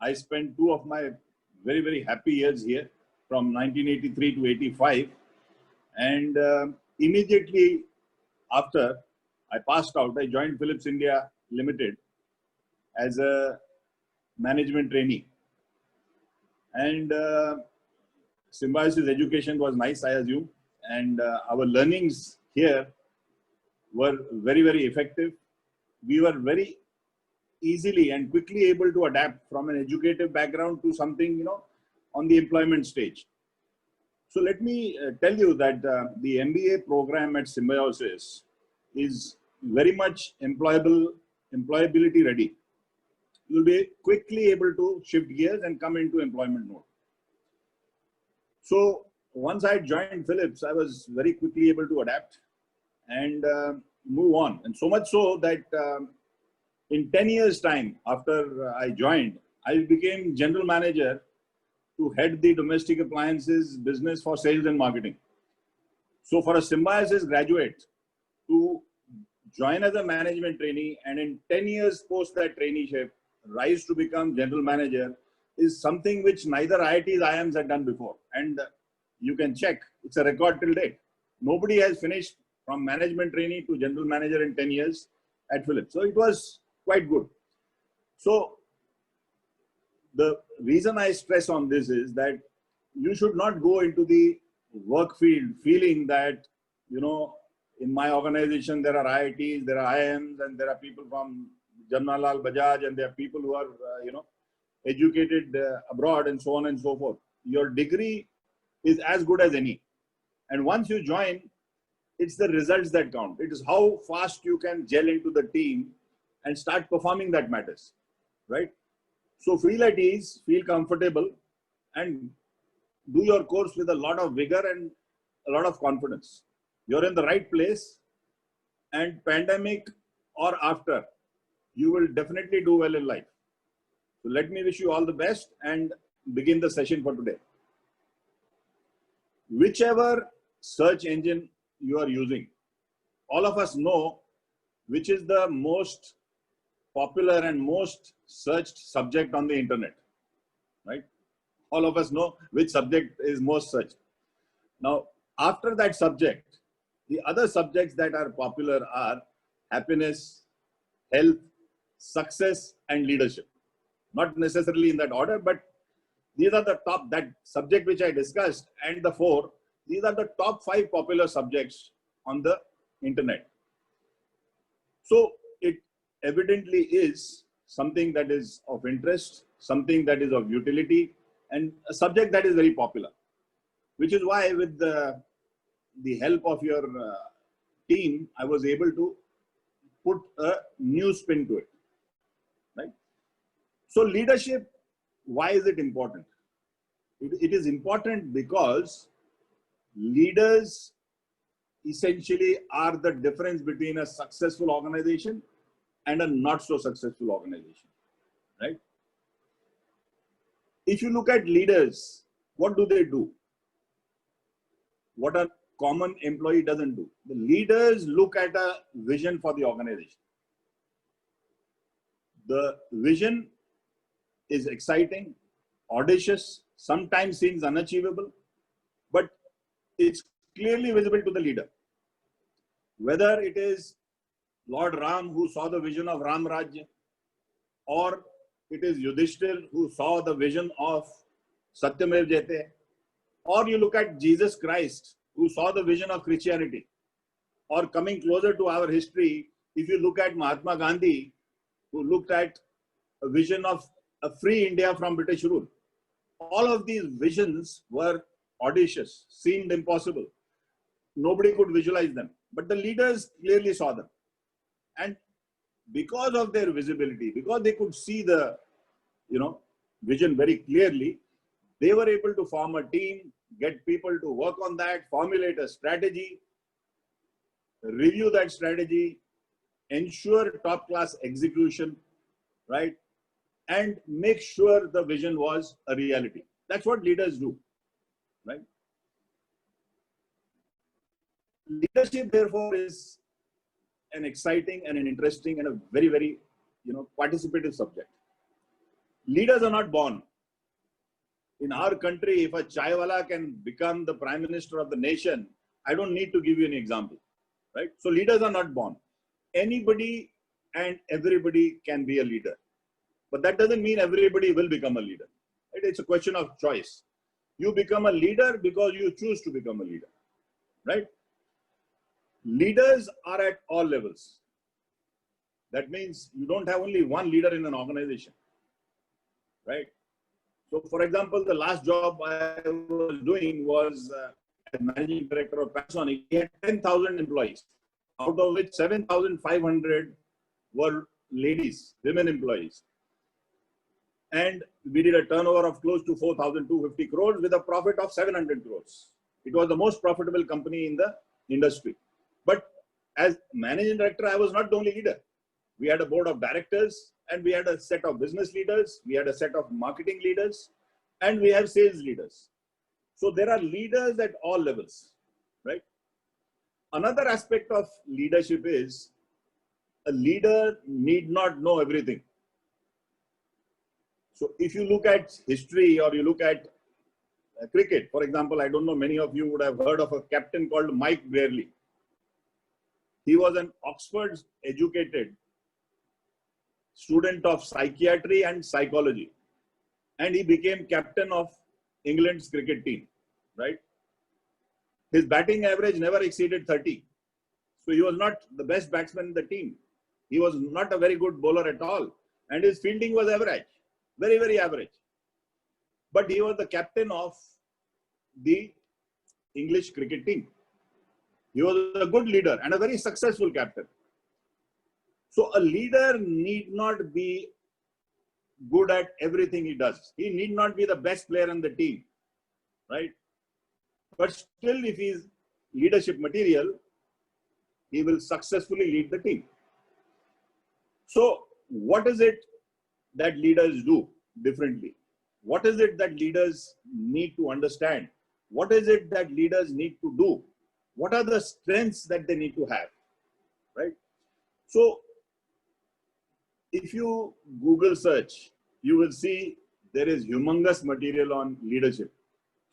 I spent 2 of my very, very happy years here from 1983 to 85. And immediately after I passed out, I joined Philips India Limited as a management trainee. And Symbiosis education was nice, I assume. And our learnings here were very, very effective. We were very easily and quickly able to adapt from an educative background to something, on the employment stage. So let me tell you that the MBA program at Symbiosis is very much employability ready. You'll be quickly able to shift gears and come into employment mode. So once I joined Philips, I was very quickly able to adapt and move on. And so much so that in 10 years time after I joined, I became general manager to head the domestic appliances business for sales and marketing. So for a Symbiosis graduate to join as a management trainee and in 10 years post that traineeship, rise to become general manager is something which neither IITs, IIMs had done before. And you can check, it's a record till date. Nobody has finished from management trainee to general manager in 10 years at Philips. So it was quite good. So the reason I stress on this is that you should not go into the work field feeling that, in my organization, there are IITs, there are IIMs, and there are people from Jamnalal Bajaj, and there are people who are, educated abroad and so on and so forth. Your degree is as good as any. And once you join, it's the results that count. It is how fast you can gel into the team and start performing that matters, right? So feel at ease, feel comfortable, and do your course with a lot of vigor and a lot of confidence. You're in the right place, and pandemic or after, you will definitely do well in life. So let me wish you all the best and begin the session for today. Whichever search engine you are using, all of us know which is the most popular and most searched subject on the internet, right? All of us know which subject is most searched. Now, after that subject, the other subjects that are popular are happiness, health, success, and leadership. Not necessarily in that order, but these are the top, that subject which I discussed and the 4, these are the top 5 popular subjects on the internet. So it evidently is something that is of interest, something that is of utility, and a subject that is very popular, which is why with the help of your team, I was able to put a new spin to it, right? So leadership, why is it important? It is important because leaders essentially are the difference between a successful organization and a not so successful organization, right? If you look at leaders, what do they do? What a common employee doesn't do. The leaders look at a vision for the organization. The vision is exciting, audacious, sometimes seems unachievable, but it's clearly visible to the leader. Whether it is Lord Ram who saw the vision of Ram Rajya, or it is Yudhishthir who saw the vision of Satyamev Jayate, or you look at Jesus Christ who saw the vision of Christianity, or coming closer to our history, if you look at Mahatma Gandhi who looked at a vision of a free India from British rule. All of these visions were audacious, seemed impossible. Nobody could visualize them, but the leaders clearly saw them. And because of their visibility, because they could see the vision very clearly, they were able to form a team, get people to work on that, formulate a strategy, review that strategy, ensure top-class execution, right? And make sure the vision was a reality. That's what leaders do, right? Leadership, therefore, is an exciting and an interesting and a very, very, participative subject. Leaders are not born. In our country, if a chaiwala can become the prime minister of the nation, I don't need to give you any example, right? So leaders are not born. Anybody and everybody can be a leader, but that doesn't mean everybody will become a leader. Right? It's a question of choice. You become a leader because you choose to become a leader, right? Leaders are at all levels. That means you don't have only one leader in an organization, right? So, for example, the last job I was doing was as managing director of Panasonic. He had 10,000 employees, out of which 7,500 were ladies, women employees. And we did a turnover of close to 4,250 crores with a profit of 700 crores. It was the most profitable company in the industry. But as managing director, I was not the only leader. We had a board of directors, and we had a set of business leaders, we had a set of marketing leaders, and we have sales leaders. So there are leaders at all levels, right? Another aspect of leadership is a leader need not know everything. So if you look at history or you look at cricket, for example, I don't know, many of you would have heard of a captain called Mike Brearley. He was an Oxford educated student of psychiatry and psychology, and he became captain of England's cricket team, right? His batting average never exceeded 30. So he was not the best batsman in the team. He was not a very good bowler at all. And his fielding was average, very, very average. But he was the captain of the English cricket team. He was a good leader and a very successful captain. So a leader need not be good at everything he does. He need not be the best player on the team, right? But still, if he is leadership material, he will successfully lead the team. So what is it that leaders do differently? What is it that leaders need to understand? What is it that leaders need to do? What are the strengths that they need to have, right? So if you Google search, you will see there is humongous material on leadership,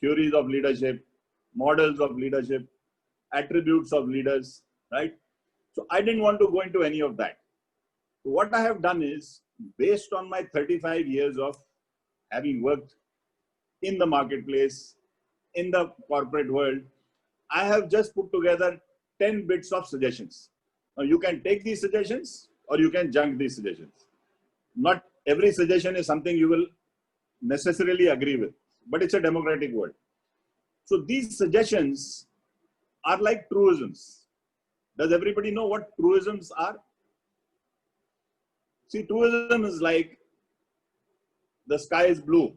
theories of leadership, models of leadership, attributes of leaders, right? So I didn't want to go into any of that. So what I have done is, based on my 35 years of having worked in the marketplace, in the corporate world, I have just put together 10 bits of suggestions. Now you can take these suggestions or you can junk these suggestions. Not every suggestion is something you will necessarily agree with, but it's a democratic world. So these suggestions are like truisms. Does everybody know what truisms are? See, truism is like the sky is blue,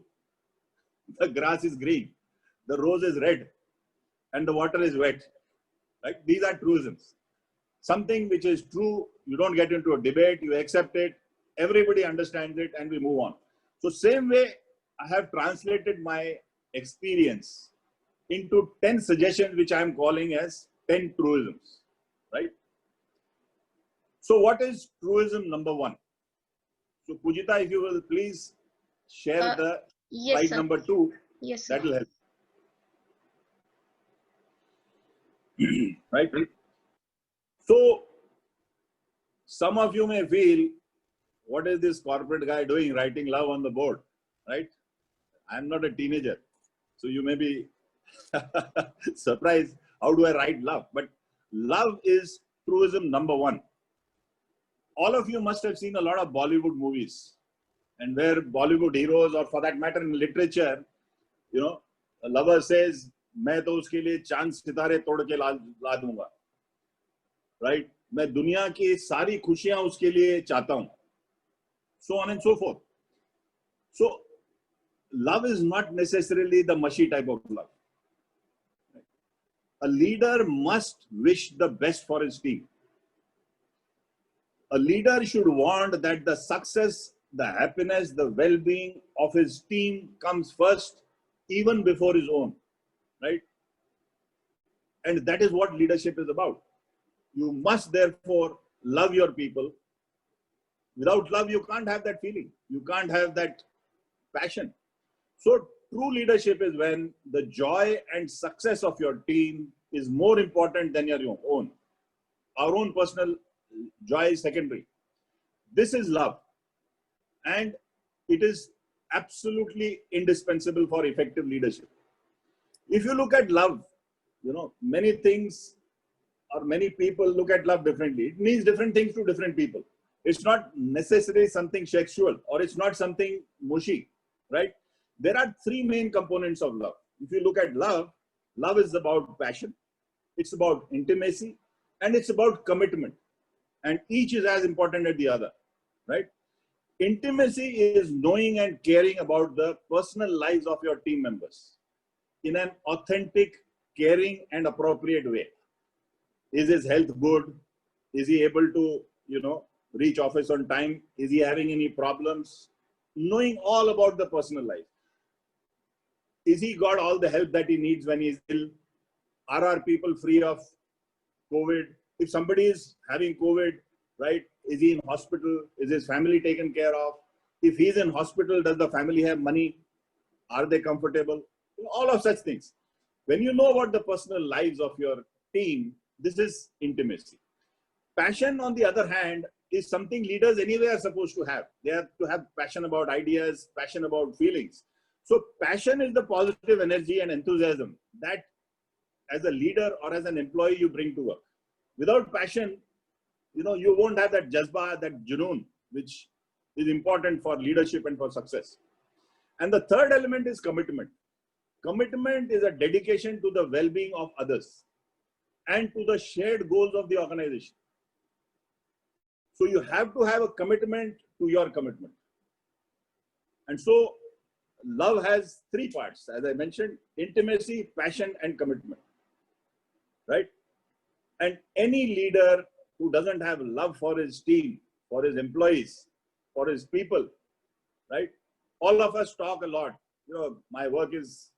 the grass is green, the rose is red, and the water is wet. Right? These are truisms. Something which is true, you don't get into a debate, you accept it, everybody understands it, and we move on. So same way, I have translated my experience into 10 suggestions, which I am calling as 10 truisms, right? So what is truism number 1? So Pujita, if you will please share the yes, slide number 2, yes, that will help. Right? So some of you may feel, what is this corporate guy doing writing love on the board, right? I'm not a teenager. So you may be surprised, how do I write love? But love is truism number 1. All of you must have seen a lot of Bollywood movies, and where Bollywood heroes, or for that matter in literature, you know, a lover says, मैं तो उसके लिए चांद सितारे तोड़ के ला दूंगा, right? मैं दुनिया की सारी खुशियां उसके लिए चाहता हूं, so on and so forth. So love is not necessarily the mushy type of love. A leader must wish the best for his team. A leader should want that the success, the happiness, the well-being of his team comes first, even before his own, right? And that is what leadership is about. You must therefore love your people. Without love, you can't have that feeling. You can't have that passion. So true leadership is when the joy and success of your team is more important than your own. Our own personal joy is secondary. This is love. And it is absolutely indispensable for effective leadership. If you look at love, many things or many people look at love differently. It means different things to different people. It's not necessarily something sexual or it's not something mushy, right? There are three main components of love. If you look at love, love is about passion, it's about intimacy, and it's about commitment. And each is as important as the other, right? Intimacy is knowing and caring about the personal lives of your team members in an authentic, caring, and appropriate way. Is his health good? Is he able to, reach office on time? Is he having any problems? Knowing all about the personal life. Is he got all the help that he needs when he's ill? Are our people free of COVID? If somebody is having COVID, right? Is he in hospital? Is his family taken care of? If he's in hospital, does the family have money? Are they comfortable? All of such things. When you know about the personal lives of your team, this is intimacy. Passion, on the other hand, is something leaders anyway are supposed to have. They have to have passion about ideas, passion about feelings. So passion is the positive energy and enthusiasm that as a leader or as an employee you bring to work. Without passion, you won't have that jazba, that junoon, which is important for leadership and for success. And the third element is commitment. Commitment is a dedication to the well-being of others and to the shared goals of the organization. So you have to have a commitment to your commitment. And so love has three parts, as I mentioned: intimacy, passion, and commitment, right? And any leader who doesn't have love for his team, for his employees, for his people, right? All of us talk a lot. My work is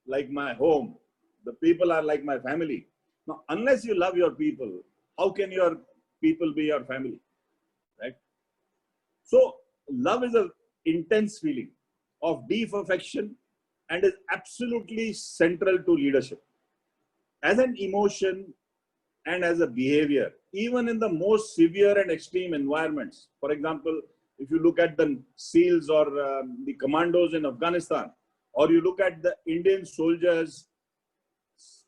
like my home. The people are like my family. Now, unless you love your people, how can your people be your family, right? So love is an intense feeling of deep affection and is absolutely central to leadership. As an emotion and as a behavior, even in the most severe and extreme environments. For example, if you look at the SEALs or the commandos in Afghanistan, or you look at the Indian soldiers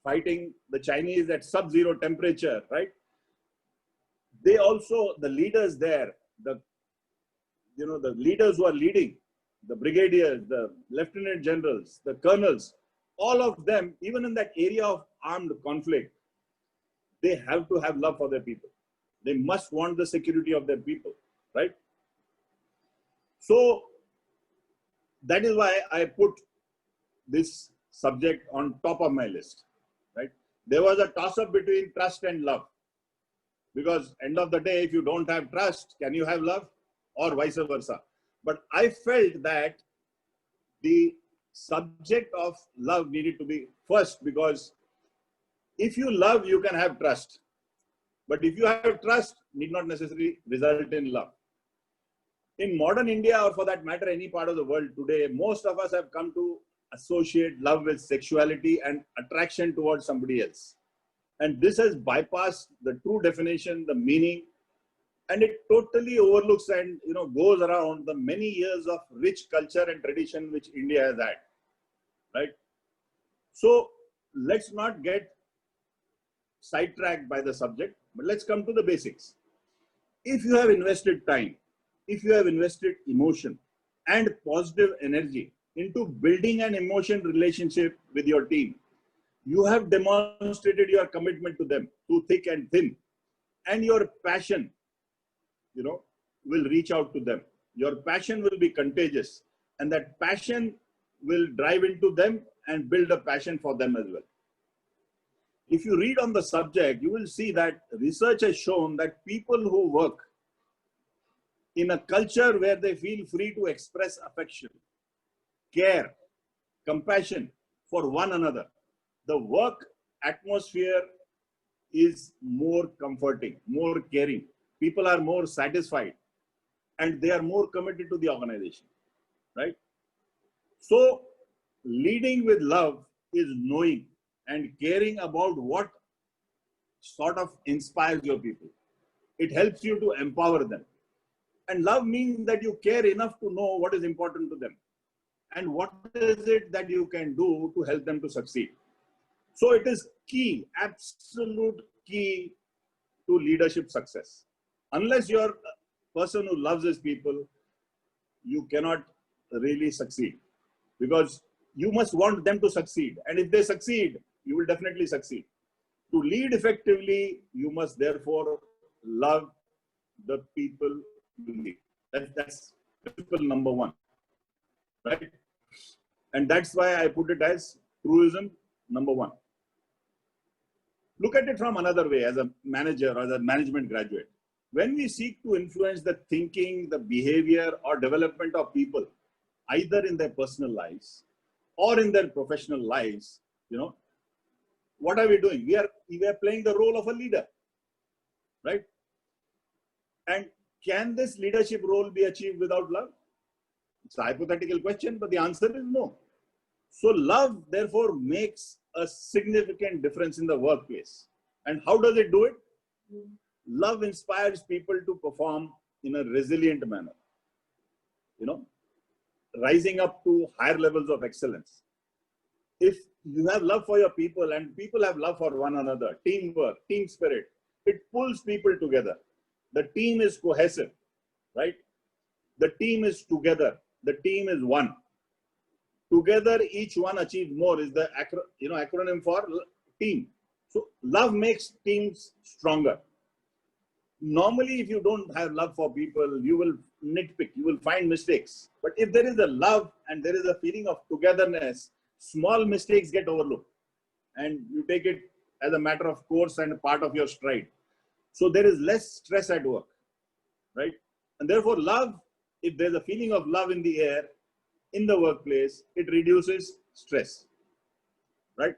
fighting the Chinese at sub-zero temperature, right? They also, the leaders there, the leaders who are leading, the brigadiers, the lieutenant generals, the colonels, all of them, even in that area of armed conflict, they have to have love for their people. They must want the security of their people, right? So that is why I put this subject on top of my list, right? There was a toss-up between trust and love. Because end of the day, if you don't have trust, can you have love? Or vice versa. But I felt that the subject of love needed to be first, because if you love, you can have trust. But if you have trust, need not necessarily result in love. In modern India, or for that matter, any part of the world today, most of us have come to associate love with sexuality and attraction towards somebody else. And this has bypassed the true definition, the meaning, and it totally overlooks and goes around the many years of rich culture and tradition which India has had, right? So let's not get sidetracked by the subject, but let's come to the basics. If you have invested time, if you have invested emotion and positive energy into building an emotion relationship with your team, you have demonstrated your commitment to them through thick and thin, and your passion, will reach out to them. Your passion will be contagious, and that passion will drive into them and build a passion for them as well. If you read on the subject, you will see that research has shown that people who work in a culture where they feel free to express affection, care, compassion for one another, the work atmosphere is more comforting, more caring. People are more satisfied and they are more committed to the organization, right? So leading with love is knowing and caring about what sort of inspires your people. It helps you to empower them. And love means that you care enough to know what is important to them and what is it that you can do to help them to succeed. So it is key, absolute key to leadership success. Unless you're a person who loves his people, you cannot really succeed, because you must want them to succeed. And if they succeed, you will definitely succeed. To lead effectively, you must therefore love the people you lead. That's principle number one, right? And that's why I put it as truism number one. Look at it from another way as a manager or as a management graduate. When we seek to influence the thinking, the behavior or development of people, either in their personal lives or in their professional lives, what are we doing? We are playing the role of a leader, right? And can this leadership role be achieved without love? It's a hypothetical question, but the answer is no. So love, therefore, makes a significant difference in the workplace. And how does it do it? Love inspires people to perform in a resilient manner, rising up to higher levels of excellence. If you have love for your people and people have love for one another, teamwork, team spirit, it pulls people together. The team is cohesive, right? The team is together. The team is one. Together, each one achieves more is the acronym for team. So love makes teams stronger. Normally, if you don't have love for people, you will nitpick, you will find mistakes. But if there is a love and there is a feeling of togetherness, small mistakes get overlooked and you take it as a matter of course and a part of your stride. So there is less stress at work, right? And therefore love, if there's a feeling of love in the air, in the workplace, it reduces stress, right?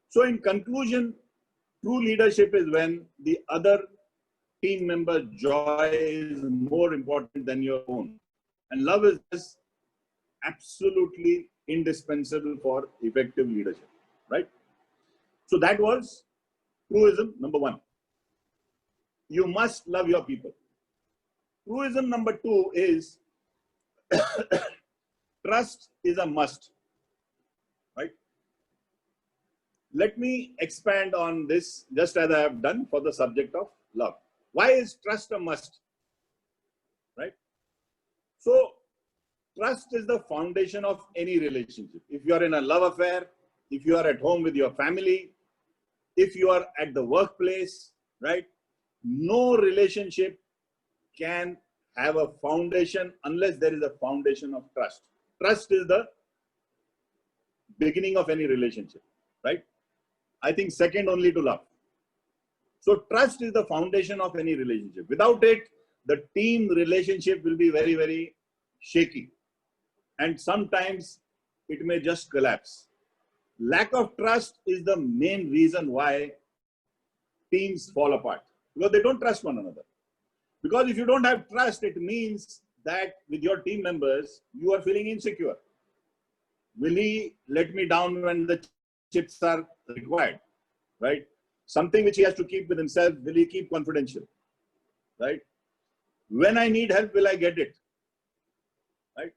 So in conclusion, true leadership is when the other team member's joy is more important than your own. And love is absolutely indispensable for effective leadership, right? So that was truism number one. You must love your people. Truism number two is trust is a must, right? Let me expand on this just as I have done for the subject of love. Why is trust a must, right? So trust is the foundation of any relationship. If you are in a love affair, if you are at home with your family, if you are at the workplace, right? No relationship can have a foundation unless there is a foundation of trust. Trust is the beginning of any relationship, right? I think second only to love. So trust is the foundation of any relationship. Without it, the team relationship will be very, very shaky. And sometimes it may just collapse. Lack of trust is the main reason why teams fall apart, because they don't trust one another. Because if you don't have trust, it means that with your team members, you are feeling insecure. Will he let me down when the chips are required, right? Something which he has to keep with himself, will he keep confidential, right? When I need help, will I get it, right?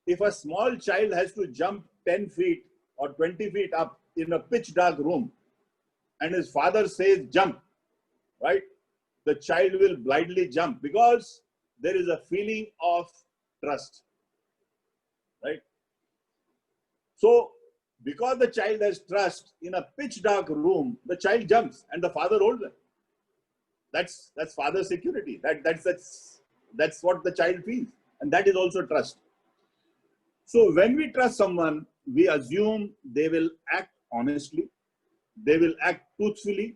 If a small child has to jump 10 feet or 20 feet up in a pitch dark room and his father says jump, right? The child will blindly jump because there is a feeling of trust, right? So because the child has trust, in a pitch dark room, the child jumps and the father holds him. That's father security. That's what the child feels. And that is also trust. So when we trust someone, we assume they will act honestly, they will act truthfully,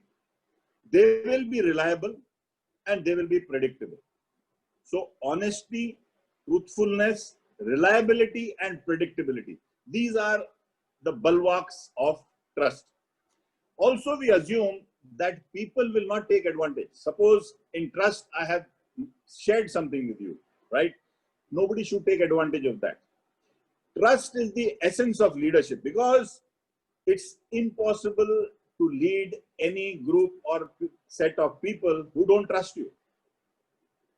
they will be reliable, and they will be predictable. So honesty, truthfulness, reliability, and predictability. These are the bulwarks of trust. Also, we assume that people will not take advantage. Suppose in trust, I have shared something with you, right? Nobody should take advantage of that. trust is the essence of leadership, because it's impossible to lead any group or set of people who don't trust you.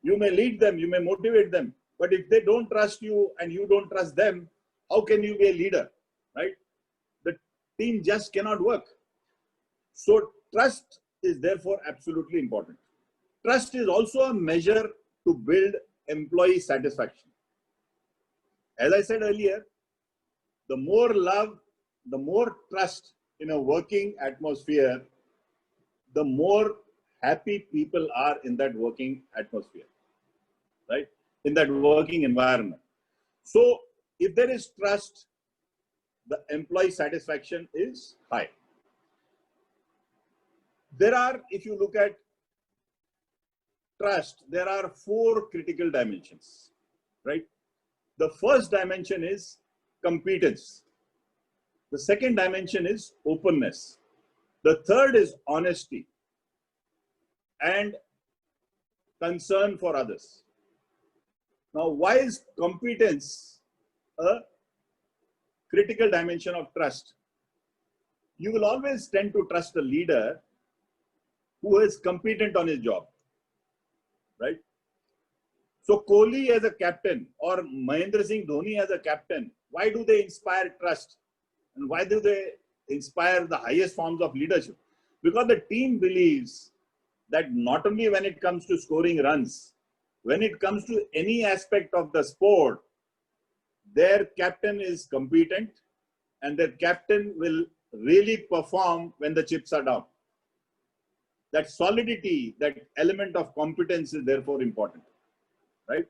You may lead them, you may motivate them, but if they don't trust you and you don't trust them, how can you be a leader, right? The team just cannot work. So trust is therefore absolutely important. Trust is also a measure to build employee satisfaction. As I said earlier, the more love, the more trust in a working atmosphere, the more happy people are in that working atmosphere, right? In that working environment. So if there is trust, the employee satisfaction is high. There are, if you look at trust, there are 4 critical dimensions, right? The first dimension is competence. The second dimension is openness. The third is honesty and concern for others. Now, why is competence a critical dimension of trust? You will always tend to trust a leader who is competent on his job, right? So Kohli as a captain or Mahendra Singh Dhoni as a captain, why do they inspire trust? And why do they inspire the highest forms of leadership? Because the team believes that not only when it comes to scoring runs, when it comes to any aspect of the sport, their captain is competent and their captain will really perform when the chips are down. That solidity, that element of competence is therefore important, right?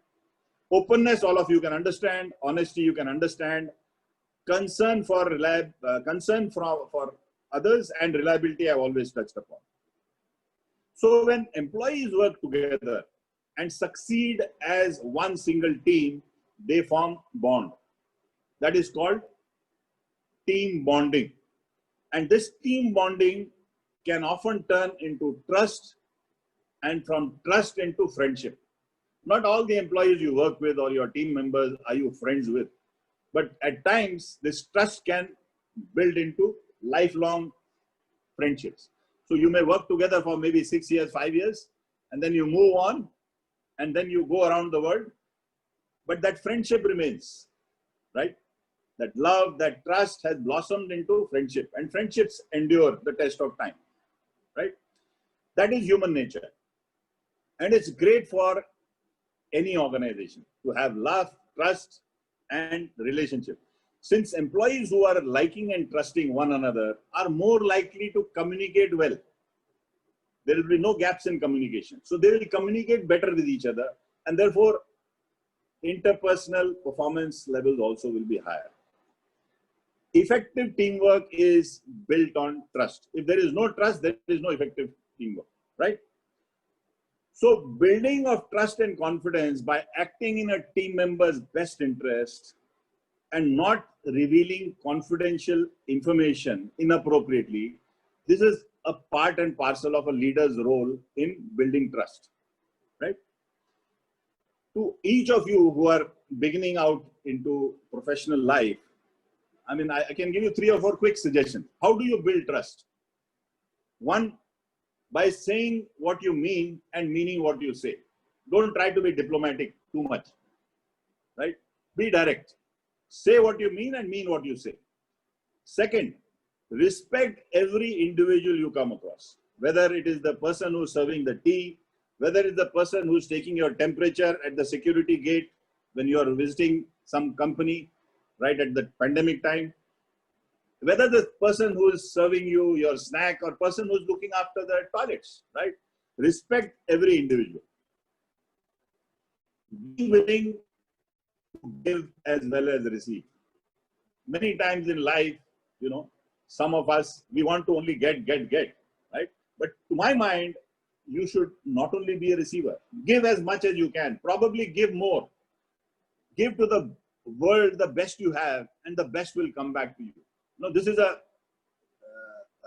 Openness, all of you can understand. Honesty, you can understand. Concern for others and reliability, I've always touched upon. So when employees work together and succeed as one single team, they form bond. That is called team bonding. And this team bonding can often turn into trust, and from trust into friendship. Not all the employees you work with or your team members are you friends with, but at times this trust can build into lifelong friendships. So you may work together for maybe 6 years, 5 years, and then you move on, and then you go around the world, but that friendship remains, right? That love, that trust has blossomed into friendship, and friendships endure the test of time, right? That is human nature. And it's great for any organization to have love, trust, and relationship. Since employees who are liking and trusting one another are more likely to communicate well, there will be no gaps in communication. So they will communicate better with each other, and therefore interpersonal performance levels also will be higher. Effective teamwork is built on trust. If there is no trust, there is no effective teamwork, right? So building of trust and confidence by acting in a team member's best interest and not revealing confidential information inappropriately, this is a part and parcel of a leader's role in building trust, right? To each of you who are beginning out into professional life, I mean, I can give you 3 or 4 quick suggestions. How do you build trust? One, by saying what you mean and meaning what you say. Don't try to be diplomatic too much, right? Be direct. Say what you mean and mean what you say. Second, respect every individual you come across, whether it is the person who's serving the tea, whether it's the person who's taking your temperature at the security gate when you are visiting some company, right, at the pandemic time, whether the person who is serving you your snack or person who's looking after the toilets, right? Respect every individual. Be willing to give as well as receive. Many times in life, you know, some of us, we want to only get, right? But to my mind, you should not only be a receiver, give as much as you can, probably give more. Give to the world the best you have, and the best will come back to you. No, this is a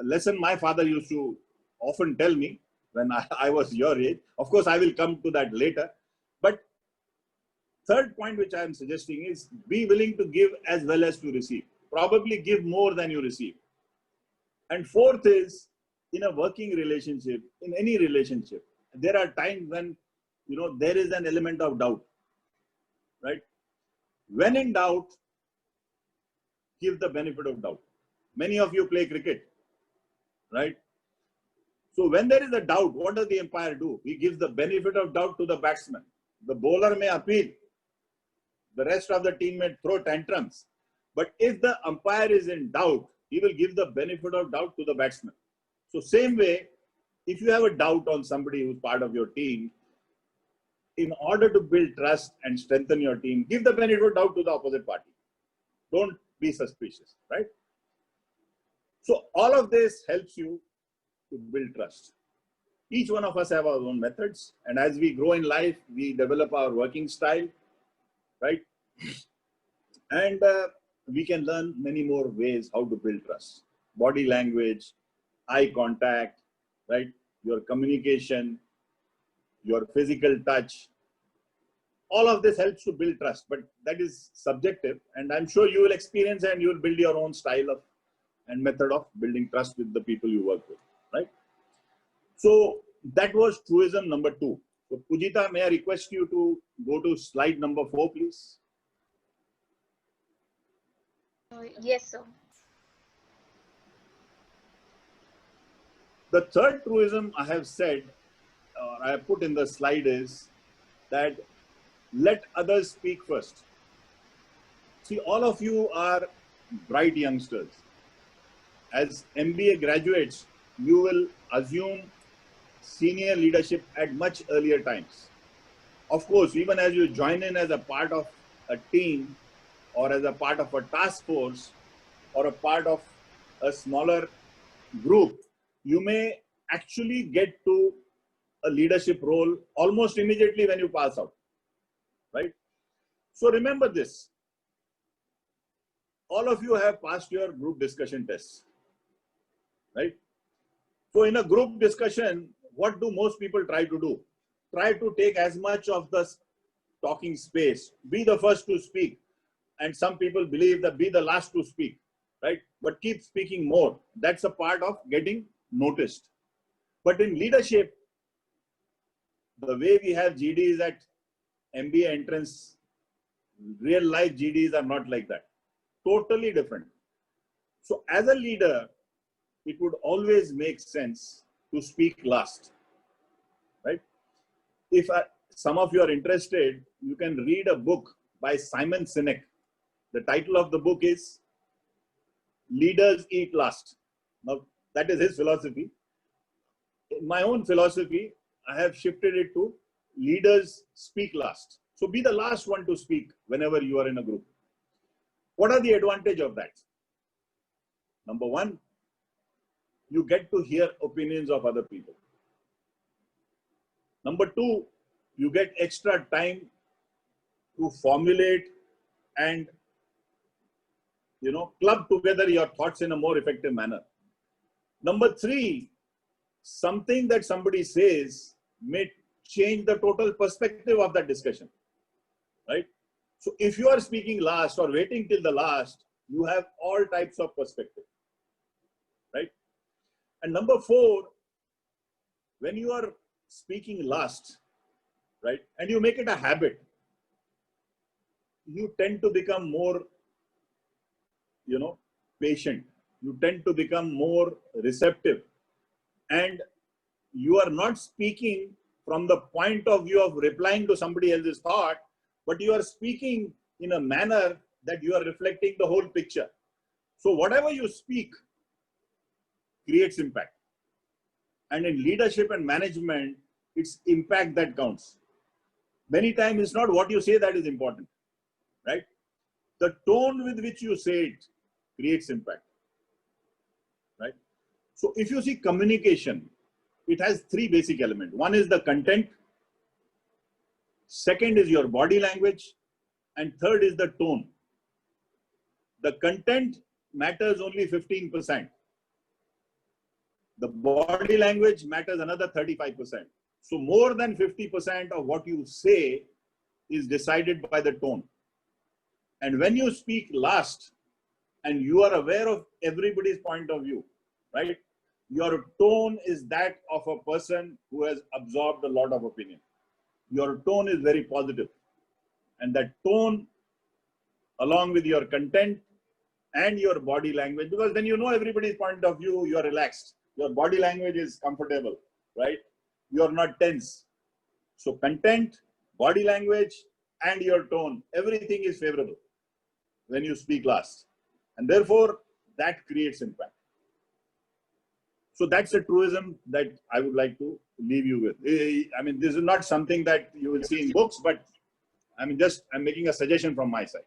lesson my father used to often tell me when I was your age. Of course, I will come to that later. But Third point which I am suggesting is be willing to give as well as to receive. Probably give more than you receive. And fourth is, in a working relationship, in any relationship, there are times when, there is an element of doubt, right? When in doubt, give the benefit of doubt. Many of you play cricket, right? So when there is a doubt, what does the umpire do? He gives the benefit of doubt to the batsman. The bowler may appeal. The rest of the team may throw tantrums. But if the umpire is in doubt, he will give the benefit of doubt to the batsman. So same way, if you have a doubt on somebody who's part of your team, in order to build trust and strengthen your team, give the benefit of doubt to the opposite party. Don't be suspicious, right? So all of this helps you to build trust. Each one of us have our own methods. And as we grow in life, we develop our working style, right? And we can learn many more ways how to build trust. Body language, eye contact, right? Your communication, your physical touch. All of this helps to build trust, but that is subjective. And I'm sure you will experience and you will build your own style of and method of building trust with the people you work with, right? So that was truism number 2. So Pujita, may I request you to go to slide number 4, please? Yes, sir. The third truism I have said, or I have put in the slide, is that let others speak first. See, all of you are bright youngsters. As MBA graduates, you will assume senior leadership at much earlier times. Of course, even as you join in as a part of a team or as a part of a task force or a part of a smaller group, you may actually get to a leadership role almost immediately when you pass out, right? So remember this. All of you have passed your group discussion tests, right? So in a group discussion, what do most people try to do? Try to take as much of the talking space, be the first to speak. And some people believe that be the last to speak, right? But keep speaking more. That's a part of getting noticed. But in leadership, the way we have GDs at MBA entrance, real life GDs are not like that. Totally different. So as a leader, it would always make sense to speak last, right? If some of you are interested, you can read a book by Simon Sinek. The title of the book is Leaders Eat Last. Now, that is his philosophy. In my own philosophy, I have shifted it to leaders speak last. So be the last one to speak whenever you are in a group. What are the advantages of that? Number one, you get to hear opinions of other people. Number two, you get extra time to formulate and club together your thoughts in a more effective manner. Number three, something that somebody says may change the total perspective of that discussion, right? So if you are speaking last or waiting till the last, you have all types of perspective, right? And number four, when you are speaking last, right, and you make it a habit, you tend to become more, patient. You tend to become more receptive. And you are not speaking from the point of view of replying to somebody else's thought, but you are speaking in a manner that you are reflecting the whole picture. So whatever you speak creates impact. And in leadership and management, it's impact that counts. Many times it's not what you say that is important, right? The tone with which you say it creates impact, right? So if you see communication, it has three basic elements. One is the content. Second is your body language. And third is the tone. The content matters only 15%. The body language matters another 35%. So more than 50% of what you say is decided by the tone. And when you speak last and you are aware of everybody's point of view, right? Your tone is that of a person who has absorbed a lot of opinion. Your tone is very positive. And that tone, along with your content and your body language, because then you know everybody's point of view, you are relaxed. Your body language is comfortable, right? You are not tense. So content, body language, and your tone, everything is favorable when you speak last. And therefore, that creates impact. So that's a truism that I would like to leave you with. I mean, this is not something that you will see in books, but I mean, I'm making a suggestion from my side.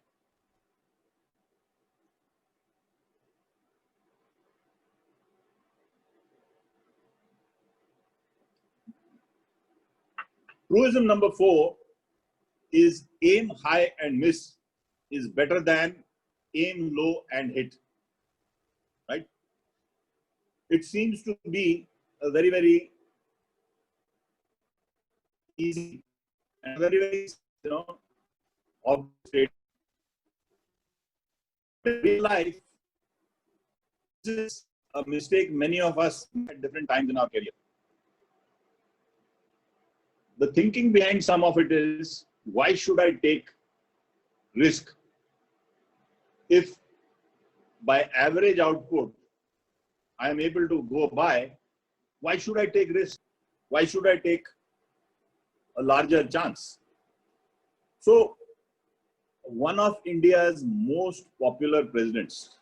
Truism number 4 is aim high and miss is better than aim low and hit, right? It seems to be a very, very easy and very, very, obvious statement. In real life, this is a mistake many of us at different times in our career. The thinking behind some of it is, why should I take risk if by average output I am able to go by? Why should I take risk? Why should I take a larger chance? So one of India's most popular presidents,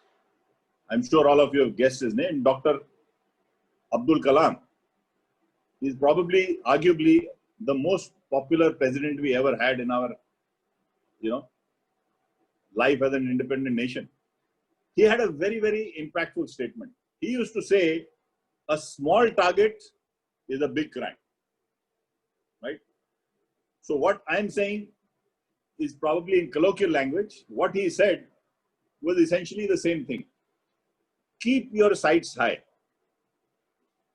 I'm sure all of you have guessed his name, Dr. Abdul Kalam, is probably arguably the most popular president we ever had in our life as an independent nation. He had a very, very impactful statement. He used to say, a small target is a big crime, right? So what I'm saying is probably in colloquial language, what he said was essentially the same thing. Keep your sights high.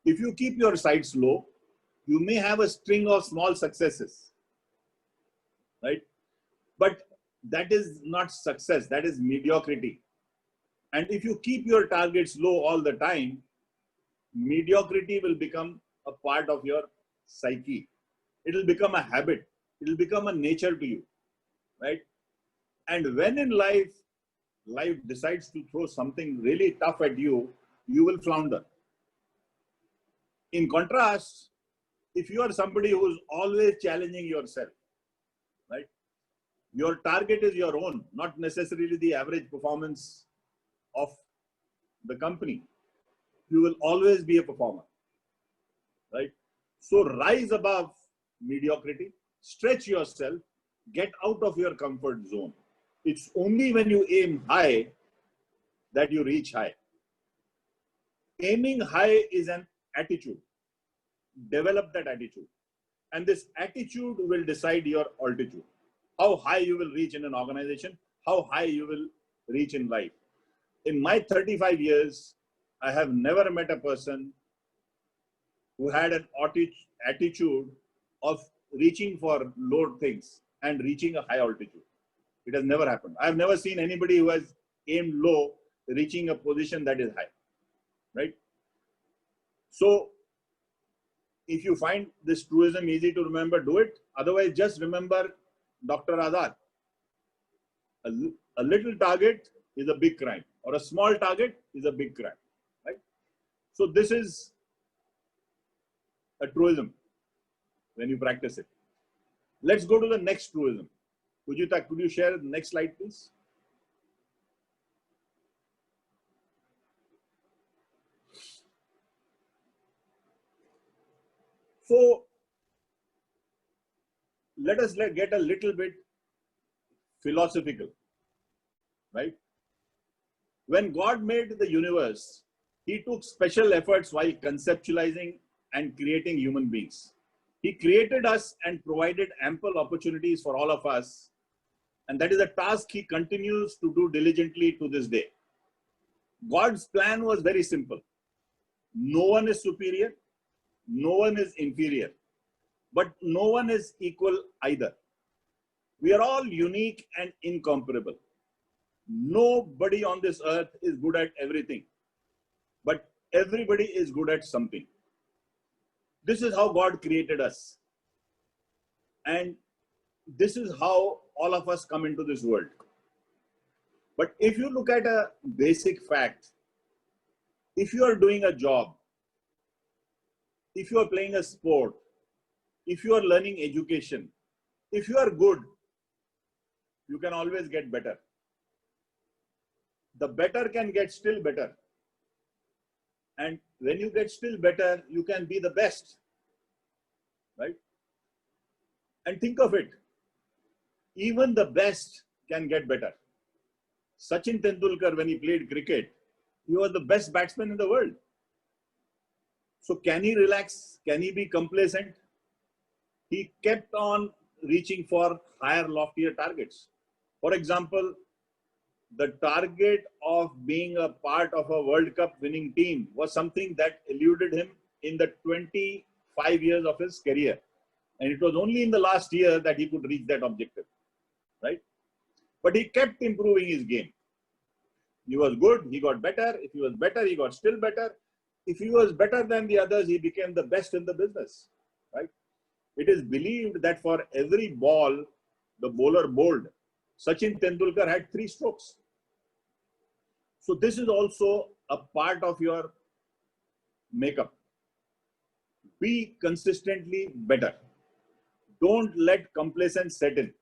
If you keep your sights low, you may have a string of small successes, right? But that is not success, that is mediocrity. And if you keep your targets low all the time, mediocrity will become a part of your psyche. It will become a habit. It will become a nature to you, right? And when in life decides to throw something really tough at you, you will flounder. In contrast, if you are somebody who is always challenging yourself, right? Your target is your own, not necessarily the average performance of the company. You will always be a performer, right? So rise above mediocrity, stretch yourself, get out of your comfort zone. It's only when you aim high that you reach high. Aiming high is an attitude. Develop that attitude. And this attitude will decide your altitude. How high you will reach in an organization, how high you will reach in life. In my 35 years, I have never met a person who had an attitude of reaching for low things and reaching a high altitude. It has never happened. I have never seen anybody who has aimed low reaching a position that is high, right? So if you find this truism easy to remember, do it. Otherwise, just remember Dr. Azad. A little target is a big crime, or a small target is a big crime, right? So this is a truism when you practice it. Let's go to the next truism. Pujita, could you share the next slide, please? So let us get a little bit philosophical, right? When God made the universe, he took special efforts while conceptualizing and creating human beings. He created us and provided ample opportunities for all of us. And that is a task he continues to do diligently to this day. God's plan was very simple. No one is superior, no one is inferior, but no one is equal either. We are all unique and incomparable. Nobody on this earth is good at everything, but everybody is good at something. This is how God created us. And this is how all of us come into this world. But if you look at a basic fact, if you are doing a job, if you are playing a sport, if you are learning education, if you are good, you can always get better. The better can get still better. And when you get still better, you can be the best, right? And think of it, even the best can get better. Sachin Tendulkar, when he played cricket, he was the best batsman in the world. So can he relax? Can he be complacent? He kept on reaching for higher, loftier targets. For example, the target of being a part of a World Cup winning team was something that eluded him in the 25 years of his career. And it was only in the last year that he could reach that objective, right? But he kept improving his game. He was good, he got better. If he was better, he got still better. If he was better than the others, he became the best in the business, right? It is believed that for every ball the bowler bowled, Sachin Tendulkar had 3 strokes. So this is also a part of your makeup. Be consistently better. Don't let complacence set in.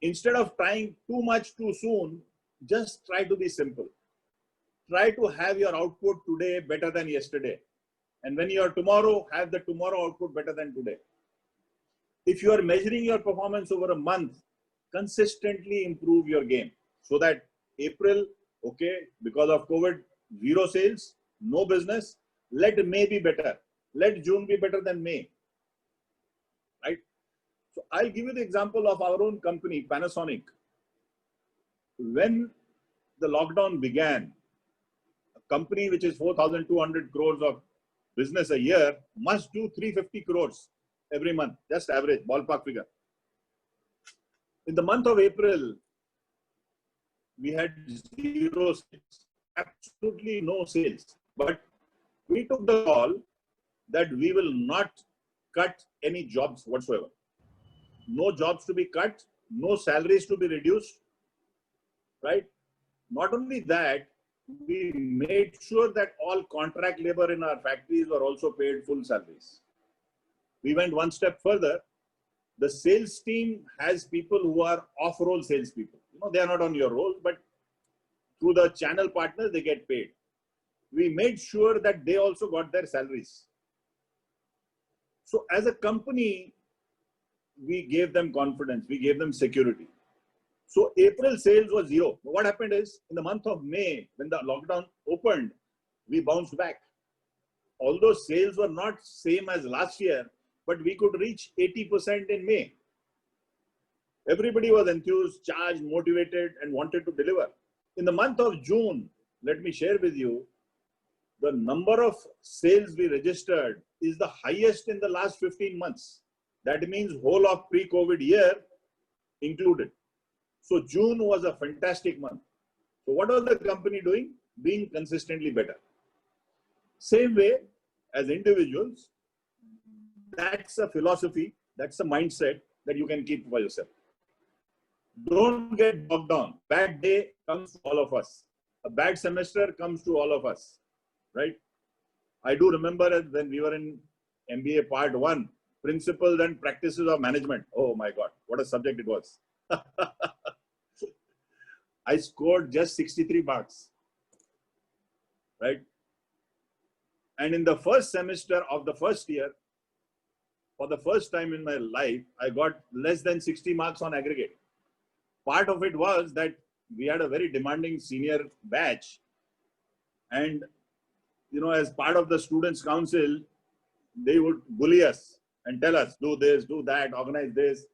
Instead of trying too much too soon, just try to be simple. Try to have your output today better than yesterday. And when you are tomorrow, have the tomorrow output better than today. If you are measuring your performance over a month, consistently improve your game so that April, okay, because of COVID, 0 sales, no business. Let May be better. Let June be better than May, right? So I'll give you the example of our own company, Panasonic. When the lockdown began, a company which is 4,200 crores of business a year must do 350 crores every month, just average, ballpark figure. In the month of April, we had 0 sales, absolutely no sales. But we took the call that we will not cut any jobs whatsoever. No jobs to be cut, no salaries to be reduced, right? Not only that, we made sure that all contract labor in our factories were also paid full salaries. We went one step further. The sales team has people who are off-roll salespeople. You know, they are not on your roll, but through the channel partners, they get paid. We made sure that they also got their salaries. So as a company, we gave them confidence, we gave them security. So April sales was 0. What happened is, in the month of May, when the lockdown opened, we bounced back. Although sales were not same as last year, but we could reach 80% in May. Everybody was enthused, charged, motivated, and wanted to deliver. In the month of June, let me share with you, the number of sales we registered is the highest in the last 15 months. That means whole of pre-COVID year included. So June was a fantastic month. So what was the company doing? Being consistently better. Same way as individuals, that's a philosophy, that's a mindset that you can keep for yourself. Don't get bogged down. Bad day comes to all of us. A bad semester comes to all of us, right? I do remember when we were in MBA Part 1, Principles and Practices of Management. Oh my God, what a subject it was. I scored just 63 marks, right? And in the first semester of the first year, for the first time in my life, I got less than 60 marks on aggregate. Part of it was that we had a very demanding senior batch. And, you know, as part of the students' council, they would bully us and tell us, do this, do that, organize this,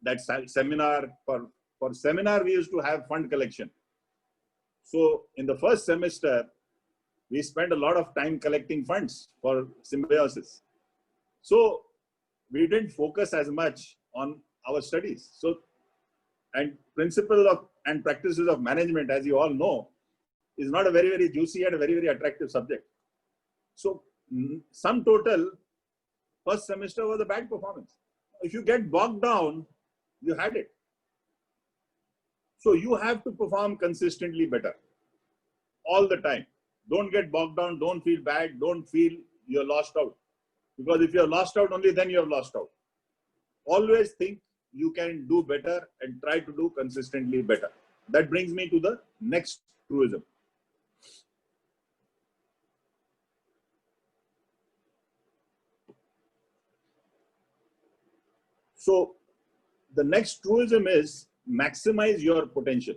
that seminar. For seminar, we used to have fund collection. So in the first semester, we spent a lot of time collecting funds for symbiosis. So we didn't focus as much on our studies. So, and principle of and practices of management, as you all know, is not a very, very juicy and a very, very attractive subject. So, sum total, first semester was a bad performance. If you get bogged down, you had it. So you have to perform consistently better all the time. Don't get bogged down. Don't feel bad. Don't feel you're lost out. Because if you're lost out, only then you have lost out. Always think you can do better and try to do consistently better. That brings me to the next truism. So the next truism is maximize your potential.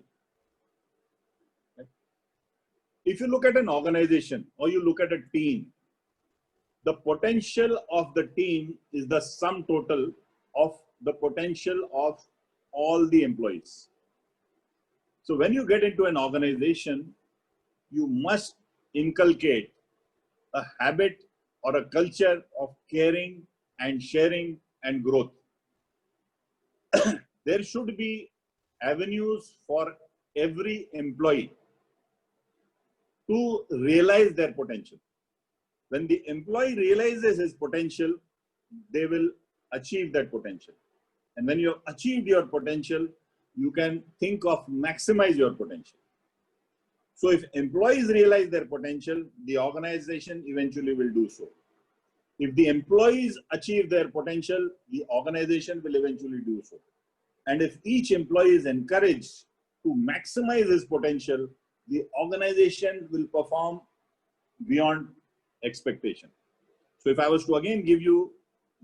If you look at an organization or you look at a team, the potential of the team is the sum total of the potential of all the employees. So when you get into an organization, you must inculcate a habit or a culture of caring and sharing and growth. There should be avenues for every employee to realize their potential. When the employee realizes his potential, they will achieve that potential. And when you have achieved your potential, you can think of maximize your potential. So if employees realize their potential, the organization eventually will do so. If the employees achieve their potential, the organization will eventually do so. And if each employee is encouraged to maximize his potential, the organization will perform beyond expectation. So if I was to again give you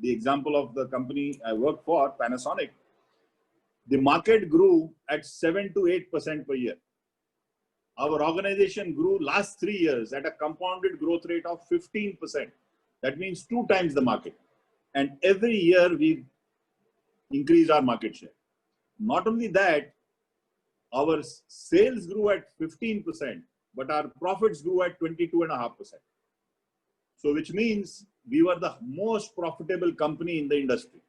the example of the company I work for, Panasonic, the market grew at 7 to 8% per year. Our organization grew last 3 years at a compounded growth rate of 15%. That means 2 times the market. And every year we increase our market share. Not only that, our sales grew at 15%, but our profits grew at 22.5%. So which means we were the most profitable company in the industry.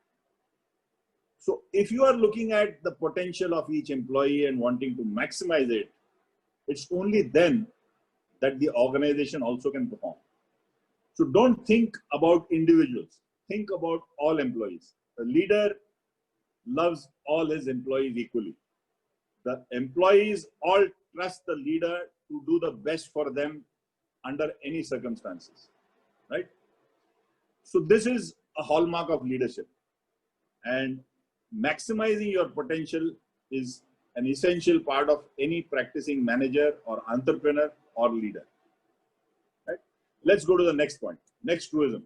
So if you are looking at the potential of each employee and wanting to maximize it, it's only then that the organization also can perform. So don't think about individuals. Think about all employees. The leader loves all his employees equally. The employees all trust the leader to do the best for them under any circumstances, right? So this is a hallmark of leadership, and maximizing your potential is an essential part of any practicing manager or entrepreneur or leader, right? Let's go to the next point, next truism.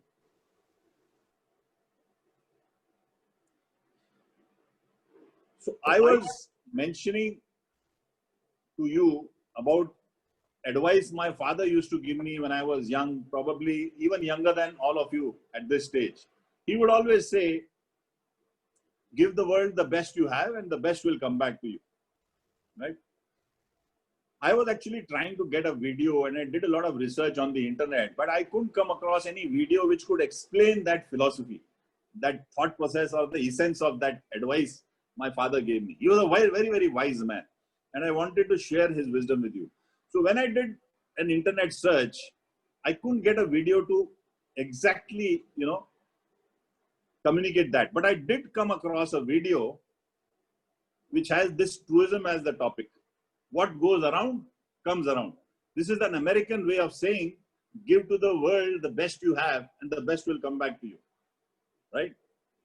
So I was mentioning to you about advice my father used to give me when I was young, probably even younger than all of you at this stage. He would always say, give the world the best you have and the best will come back to you, right? I was actually trying to get a video and I did a lot of research on the internet, but I couldn't come across any video which could explain that philosophy, that thought process, or the essence of that advice my father gave me. He was a very, very, very wise man, and I wanted to share his wisdom with you. So when I did an internet search, I couldn't get a video to exactly, communicate that. But I did come across a video which has this truism as the topic. What goes around comes around. This is an American way of saying, give to the world the best you have and the best will come back to you, right?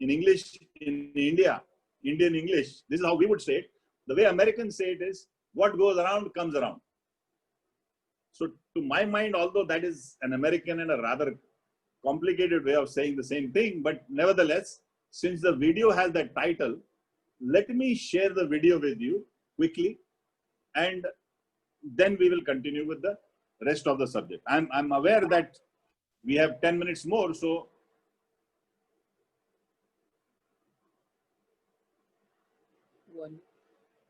In English, in India, Indian English, this is how we would say it. The way Americans say it is, what goes around comes around. So to my mind, although that is an American and a rather complicated way of saying the same thing, but nevertheless, since the video has that title, let me share the video with you quickly, and then we will continue with the rest of the subject. I'm aware that we have 10 minutes more, so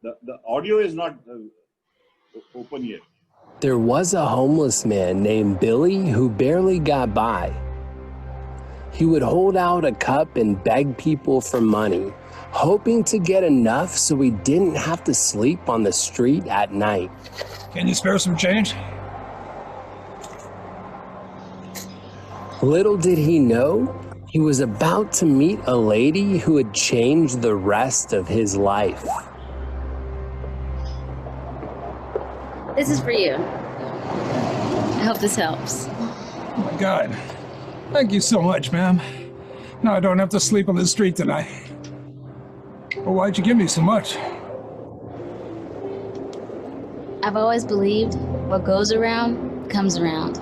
the audio is not open yet. There was a homeless man named Billy who barely got by. He would hold out a cup and beg people for money, hoping to get enough so he didn't have to sleep on the street at night. Can you spare some change? Little did he know, he was about to meet a lady who would change the rest of his life. This is for you. I hope this helps. Oh my God. Thank you so much, ma'am. Now I don't have to sleep on the street tonight. Well, why'd you give me so much? I've always believed what goes around comes around.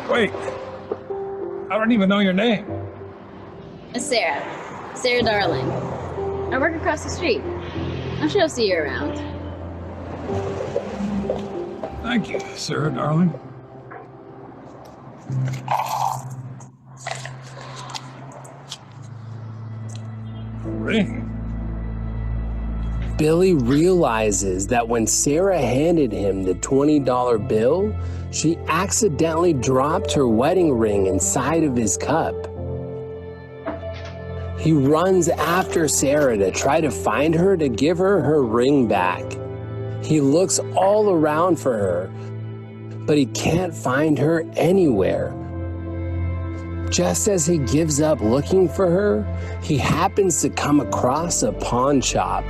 Wait. I don't even know your name. It's Sarah. Sarah Darling. I work across the street. I'm sure I'll see you around. Thank you, Sarah, darling. Ring. Billy realizes that when Sarah handed him the $20 bill, she accidentally dropped her wedding ring inside of his cup. He runs after Sarah to try to find her to give her her ring back. He looks all around for her, but he can't find her anywhere. Just as he gives up looking for her, he happens to come across a pawn shop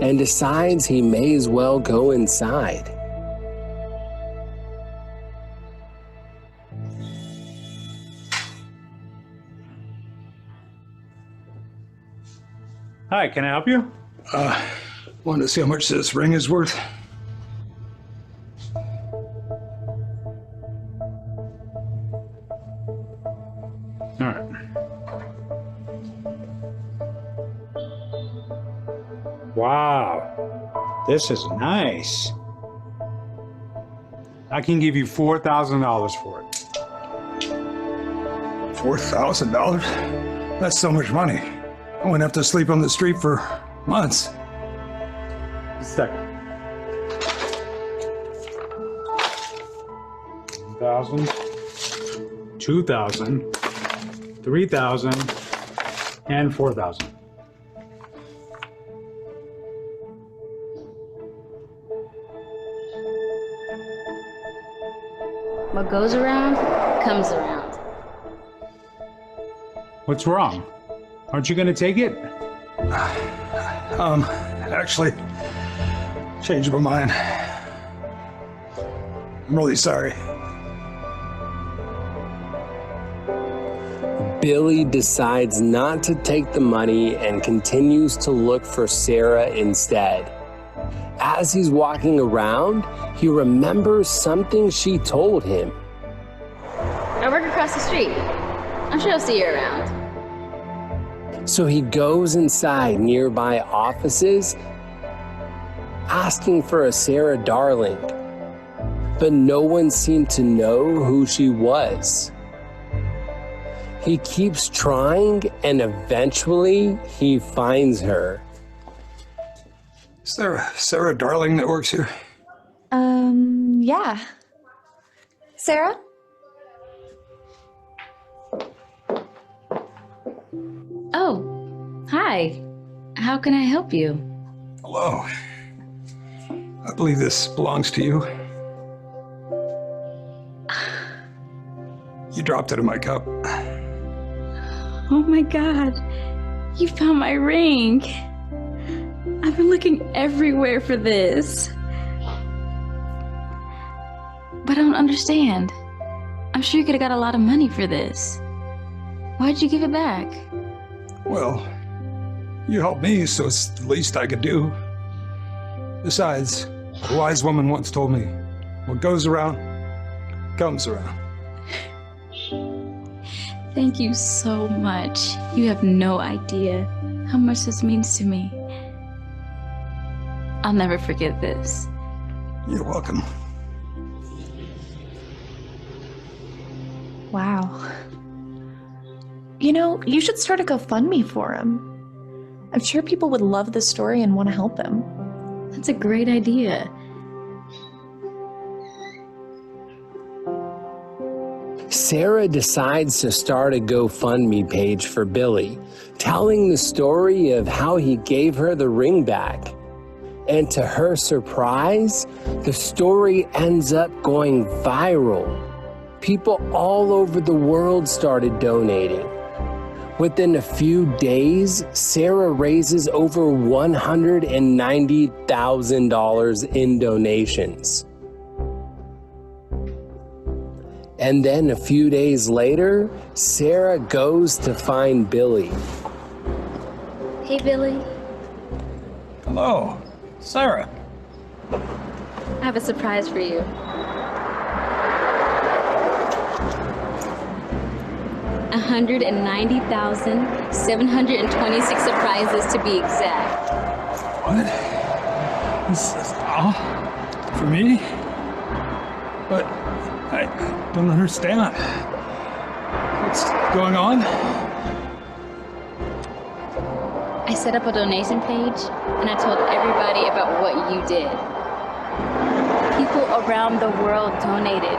and decides he may as well go inside. Hi, can I help you? Wanted to see how much this ring is worth. All right. Wow, this is nice. I can give you $4,000 for it. $4,000? That's so much money. I wouldn't have to sleep on the street for months. Just a second. 1,000, 2,000, 3,000, and 4,000. What goes around comes around. What's wrong? Aren't you gonna take it? Actually, changed my mind. I'm really sorry. Billy decides not to take the money and continues to look for Sarah instead. As he's walking around, he remembers something she told him. I work across the street. I'm sure I'll see you around. So he goes inside nearby offices, asking for a Sarah Darling, but no one seemed to know who she was. He keeps trying, and eventually he finds her. Is there a Sarah Darling that works here? Yeah. Sarah? Oh, hi. How can I help you? Hello. I believe this belongs to you. You dropped it in my cup. Oh my God. You found my ring. I've been looking everywhere for this. But I don't understand. I'm sure you could have got a lot of money for this. Why'd you give it back? Well, you helped me, so it's the least I could do. Besides, a wise woman once told me, what goes around, comes around. Thank you so much. You have no idea how much this means to me. I'll never forget this. You're welcome. Wow. You know, you should start a GoFundMe for him. I'm sure people would love this story and want to help him. That's a great idea. Sarah decides to start a GoFundMe page for Billy, telling the story of how he gave her the ring back. And to her surprise, the story ends up going viral. People all over the world started donating. Within a few days, Sarah raises over $190,000 in donations. And then a few days later, Sarah goes to find Billy. Hey, Billy. Hello, Sarah. I have a surprise for you. $190,726 surprises to be exact. What? This is all for me? But I don't understand. What's going on? I set up a donation page and I told everybody about what you did. People around the world donated.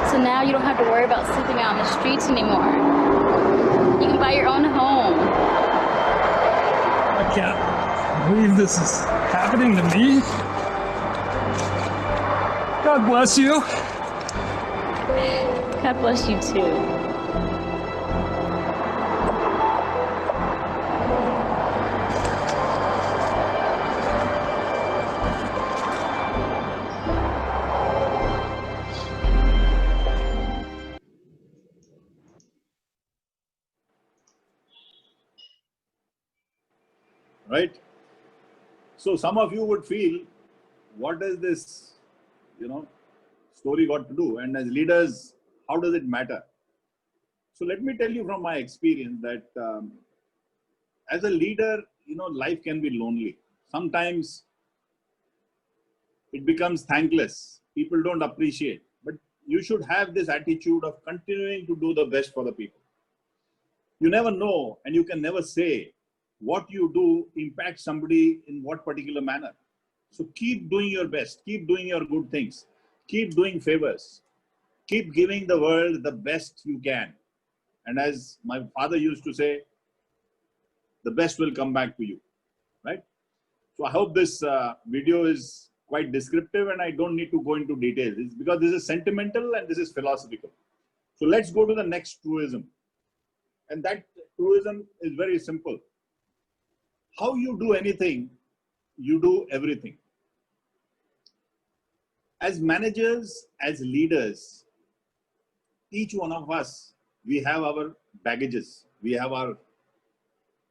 So now you don't have to worry about sleeping out on the streets anymore. You can buy your own home. I can't believe this is happening to me. God bless you. God bless you too. Right? So some of you would feel, what does this, story got to do? And as leaders, how does it matter? So let me tell you from my experience that as a leader, life can be lonely. Sometimes it becomes thankless. People don't appreciate. But you should have this attitude of continuing to do the best for the people. You never know, and you can never say what you do impacts somebody in what particular manner. So keep doing your best, keep doing your good things, keep doing favors, keep giving the world the best you can. And as my father used to say, the best will come back to you, right? So I hope this video is quite descriptive and I don't need to go into details. It's because this is sentimental and this is philosophical. So let's go to the next truism. And that truism is very simple. How you do anything, you do everything. As managers, as leaders, each one of us, we have our baggages. We have our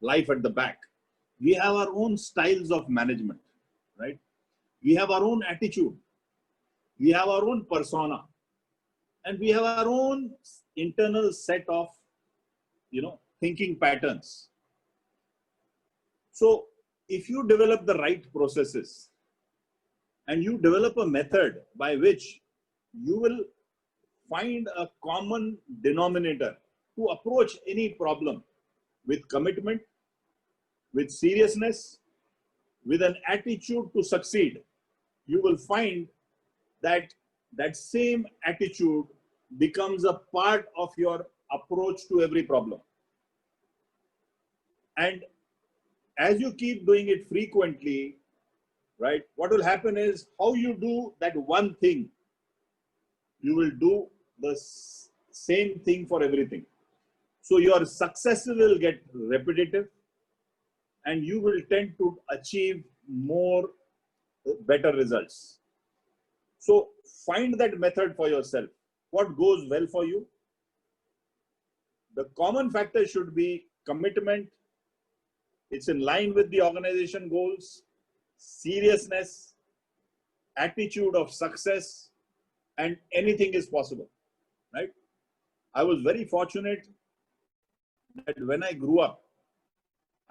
life at the back. We have our own styles of management, right? We have our own attitude. We have our own persona. And we have our own internal set of, thinking patterns. So if you develop the right processes and you develop a method by which you will find a common denominator to approach any problem with commitment, with seriousness, with an attitude to succeed, you will find that that same attitude becomes a part of your approach to every problem. And as you keep doing it frequently, right, what will happen is how you do that one thing, you will do the same thing for everything. So your success will get repetitive and you will tend to achieve more better results. So find that method for yourself. What goes well for you? The common factor should be commitment. It's in line with the organization goals, seriousness, attitude of success, and anything is possible, right? I was very fortunate that when I grew up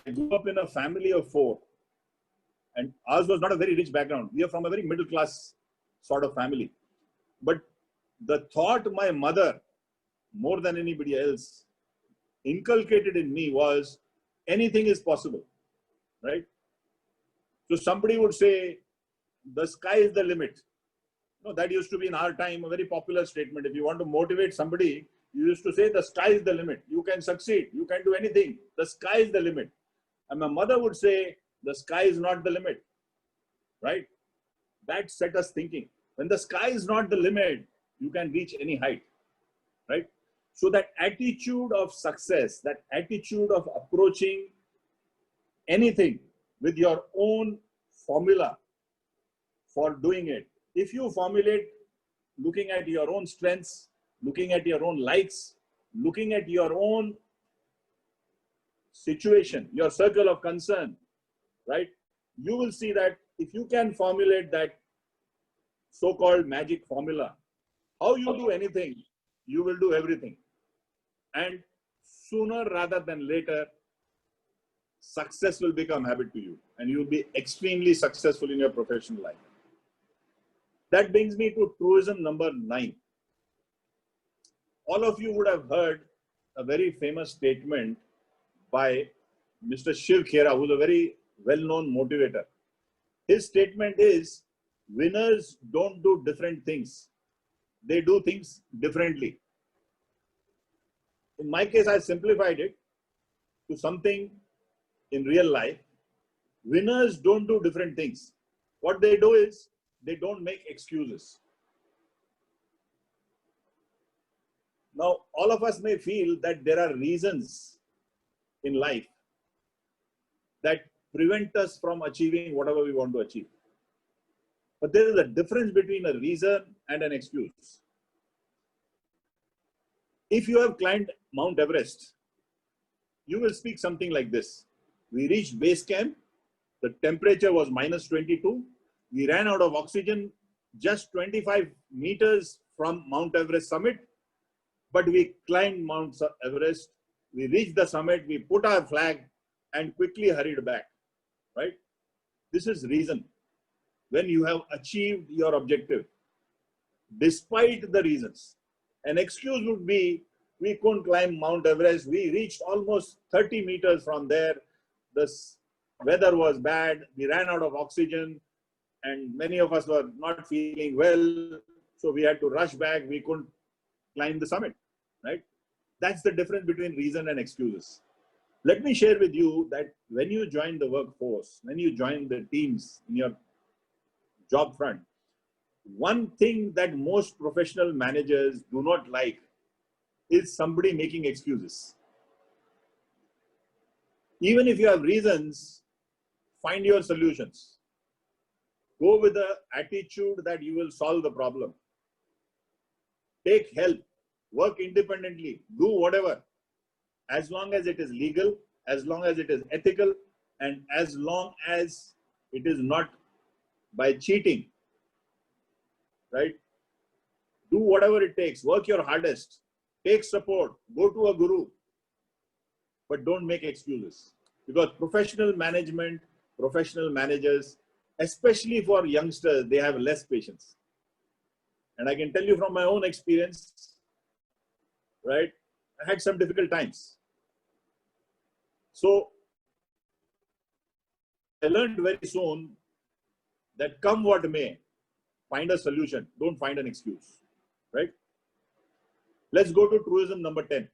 in a family of 4, and ours was not a very rich background. We are from a very middle class sort of family. But the thought my mother, more than anybody else, inculcated in me was anything is possible, right? So somebody would say, the sky is the limit. No, that used to be in our time a very popular statement. If you want to motivate somebody, you used to say the sky is the limit. You can succeed. You can do anything. The sky is the limit. And my mother would say the sky is not the limit, right? That set us thinking. When the sky is not the limit, you can reach any height, right? So that attitude of success, that attitude of approaching anything with your own formula for doing it. If you formulate looking at your own strengths, looking at your own likes, looking at your own situation, your circle of concern, right? You will see that if you can formulate that so-called magic formula, how you do anything, you will do everything. And sooner rather than later, success will become habit to you and you will be extremely successful in your professional life. That brings me to truism number 9. All of you would have heard a very famous statement by Mr. Shiv Khera, who's a very well-known motivator. His statement is, winners don't do different things. They do things differently. In my case, I simplified it to something in real life. Winners don't do different things. What they do is, they don't make excuses. Now, all of us may feel that there are reasons in life that prevent us from achieving whatever we want to achieve. But there is a difference between a reason and an excuse. If you have climbed Mount Everest, you will speak something like this. We reached base camp. The temperature was -22. We ran out of oxygen just 25 meters from Mount Everest summit, but we climbed Mount Everest. We reached the summit, we put our flag and quickly hurried back, right? This is reason. When you have achieved your objective, despite the reasons. An excuse would be, we couldn't climb Mount Everest. We reached almost 30 meters from there. The weather was bad. We ran out of oxygen. And many of us were not feeling well, so we had to rush back. We couldn't climb the summit, right? That's the difference between reason and excuses. Let me share with you that when you join the workforce, when you join the teams in your job front, one thing that most professional managers do not like is somebody making excuses. Even if you have reasons, find your solutions. Go with the attitude that you will solve the problem. Take help, work independently, do whatever, as long as it is legal, as long as it is ethical, and as long as it is not by cheating, right? Do whatever it takes, work your hardest, take support, go to a guru, but don't make excuses. Because professional management, professional managers, especially for youngsters, they have less patience. And I can tell you from my own experience, right? I had some difficult times. So I learned very soon that come what may, find a solution. Don't find an excuse, right? Let's go to truism number 10.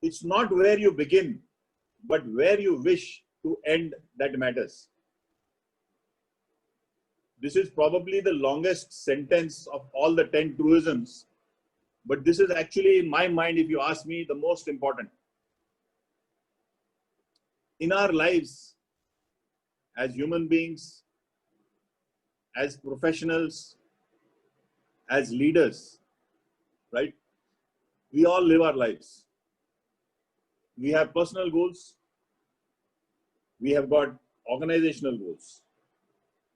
It's not where you begin, but where you wish to end that matters. This is probably the longest sentence of all the 10 truisms, but this is actually, in my mind, if you ask me, the most important. In our lives, as human beings, as professionals, as leaders, right? We all live our lives. We have personal goals. We have got organizational goals.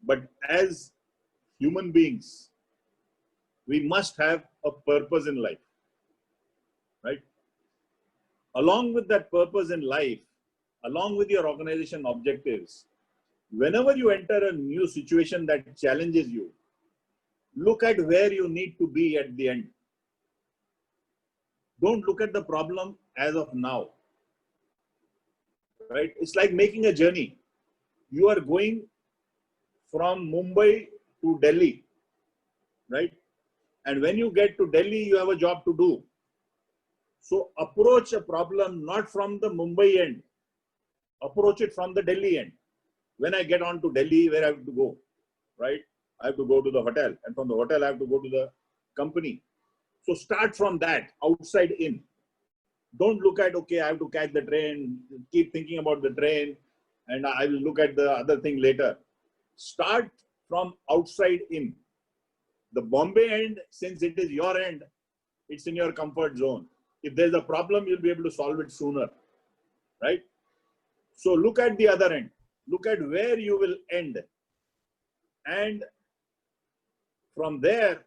But as human beings, we must have a purpose in life, right? Along with that purpose in life, along with your organization objectives, whenever you enter a new situation that challenges you, look at where you need to be at the end. Don't look at the problem as of now. right? It's like making a journey. You are going from Mumbai to Delhi, right? And when you get to Delhi, you have a job to do. So approach a problem not from the Mumbai end, approach it from the Delhi end. When I get on to Delhi, where I have to go, right? I have to go to the hotel, and from the hotel, I have to go to the company. So start from that, outside in. Don't look at, okay, I have to catch the train, keep thinking about the train, and I will look at the other thing later. Start from outside in. The Bombay end, since it is your end, it's in your comfort zone. If there's a problem, you'll be able to solve it sooner, right? So look at the other end. Look at where you will end. And from there,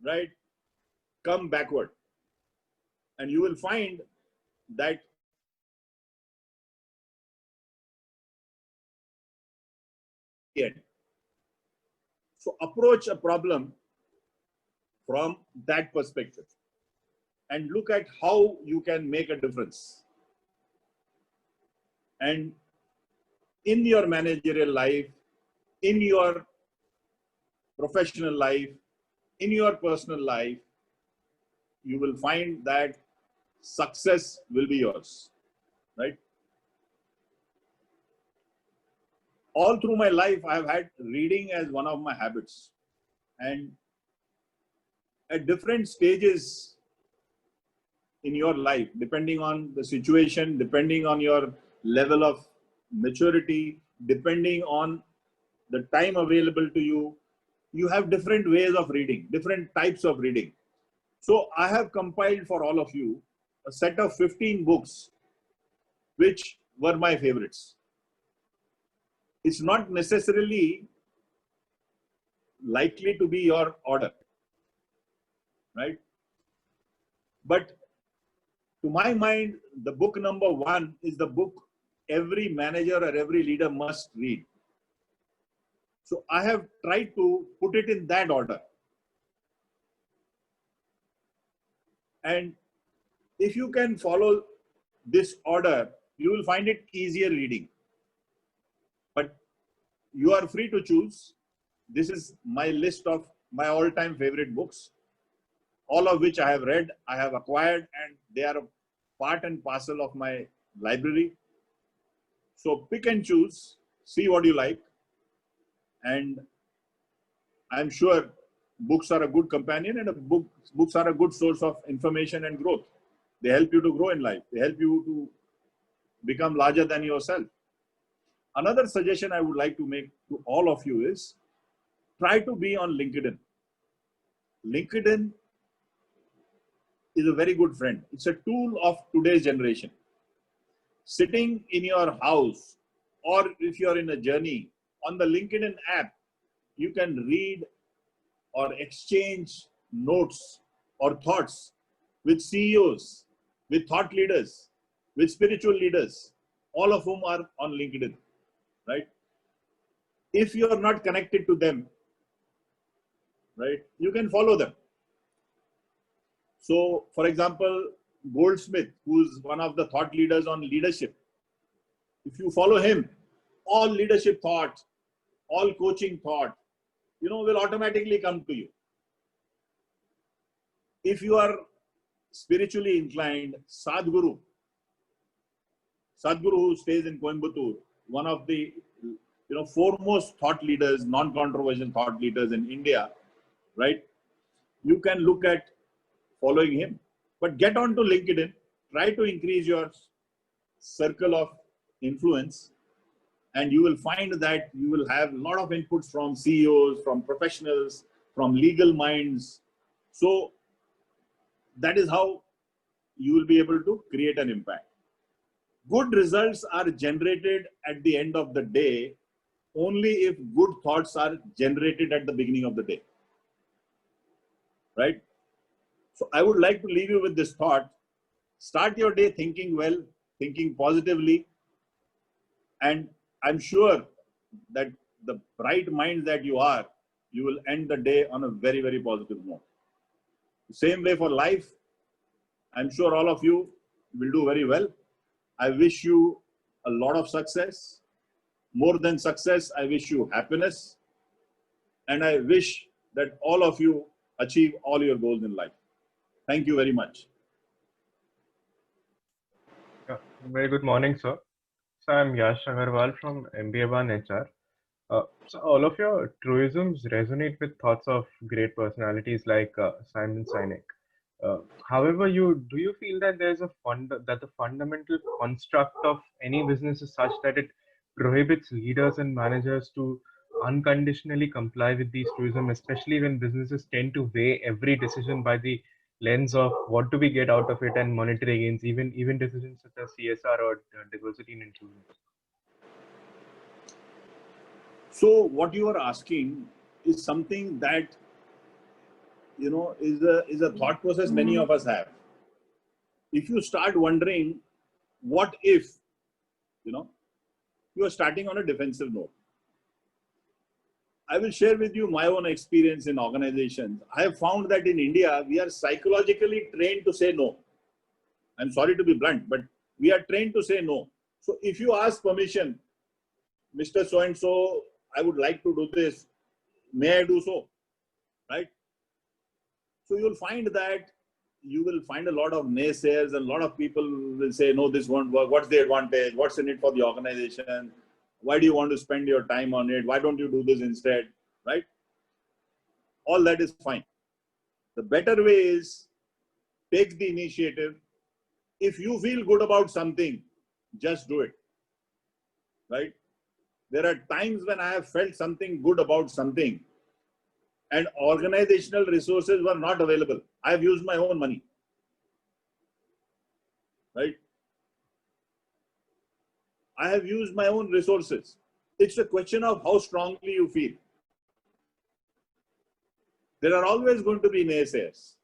right, come backward. And you will find that end. So approach a problem from that perspective and look at how you can make a difference. And in your managerial life, in your professional life, in your personal life, you will find that success will be yours, right? All through my life, I have had reading as one of my habits. And at different stages in your life, depending on the situation, depending on your level of maturity, depending on the time available to you, you have different ways of reading, different types of reading. So I have compiled for all of you a set of 15 books, which were my favorites. It's not necessarily likely to be your order, right? But to my mind, the book number 1 is the book every manager or every leader must read. So I have tried to put it in that order. And if you can follow this order, you will find it easier reading. But you are free to choose. This is my list of my all-time favorite books, all of which I have read, I have acquired, and they are a part and parcel of my library. So pick and choose, see what you like. And I'm sure books are a good companion, and books are a good source of information and growth. They help you to grow in life. They help you to become larger than yourself. Another suggestion I would like to make to all of you is try to be on LinkedIn. LinkedIn is a very good friend. It's a tool of today's generation. Sitting in your house, or if you're in a journey, on the LinkedIn app, you can read or exchange notes or thoughts with CEOs, with thought leaders, with spiritual leaders, all of whom are on LinkedIn, right? If you are not connected to them, right, you can follow them. So, for example, Goldsmith, who's one of the thought leaders on leadership, if you follow him, all leadership thought, all coaching thought, will automatically come to you. If you are spiritually inclined, Sadhguru, who stays in Coimbatore, one of the foremost thought leaders, non-controversial thought leaders in India, right? You can look at following him. But get onto LinkedIn, try to increase your circle of influence, and you will find that you will have a lot of inputs from CEOs, from professionals, from legal minds. So that is how you will be able to create an impact. Good results are generated at the end of the day only if good thoughts are generated at the beginning of the day, right? So I would like to leave you with this thought. Start your day thinking well, thinking positively, and I'm sure that the bright mind that you are, you will end the day on a very, very positive note. Same way for life. I'm sure all of you will do very well. I wish you a lot of success. More than success, I wish you happiness. And I wish that all of you achieve all your goals in life. Thank you very much. Yeah, very good morning, sir. So I'm Yash Agarwal from MBA1 HR. So all of your truisms resonate with thoughts of great personalities like Simon Sinek. However, do you feel that that the fundamental construct of any business is such that it prohibits leaders and managers to unconditionally comply with these truisms, especially when businesses tend to weigh every decision by the lens of what do we get out of it and monetary gains, even decisions such as CSR or diversity and inclusion. So what you are asking is something that, you know, is a thought process many of us have. If you start wondering, what if, you know, you are starting on a defensive note. I will share with you my own experience in organizations. I have found that in India, we are psychologically trained to say no. I'm sorry to be blunt, but we are trained to say no. So if you ask permission, Mr. So-and-so, I would like to do this, may I do so, right? So you'll find that you will find a lot of naysayers, and a lot of people will say, no, this won't work. What's the advantage? What's in it for the organization? Why do you want to spend your time on it? Why don't you do this instead, right? All that is fine. The better way is take the initiative. If you feel good about something, just do it, right? There are times when I have felt something good about something and organizational resources were not available. I have used my own money, right? I have used my own resources. It's a question of how strongly you feel. There are always going to be naysayers.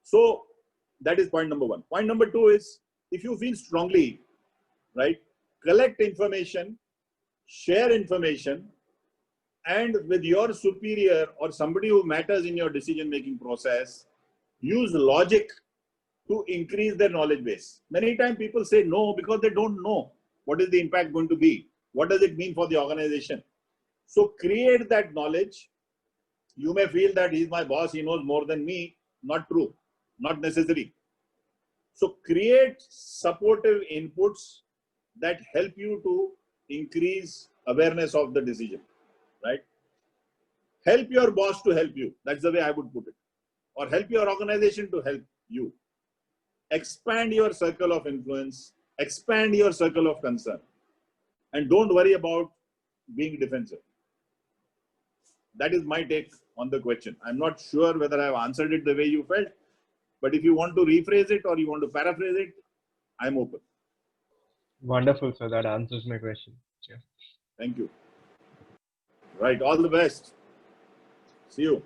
So that is point number one. Point number two is, if you feel strongly, right, collect information, share information, and with your superior or somebody who matters in your decision-making process, use logic to increase their knowledge base. Many times people say no because they don't know what is the impact going to be. What does it mean for the organization? So create that knowledge. You may feel that he's my boss, he knows more than me. Not true, not necessary. So create supportive inputs that help you to increase awareness of the decision, right? Help your boss to help you. That's the way I would put it. Or help your organization to help you. Expand your circle of influence, expand your circle of concern, and don't worry about being defensive. That is my take on the question. I'm not sure whether I've answered it the way you felt, but if you want to rephrase it or you want to paraphrase it, I'm open. Wonderful, sir. That answers my question. Yeah. Thank you. Right. All the best. See you.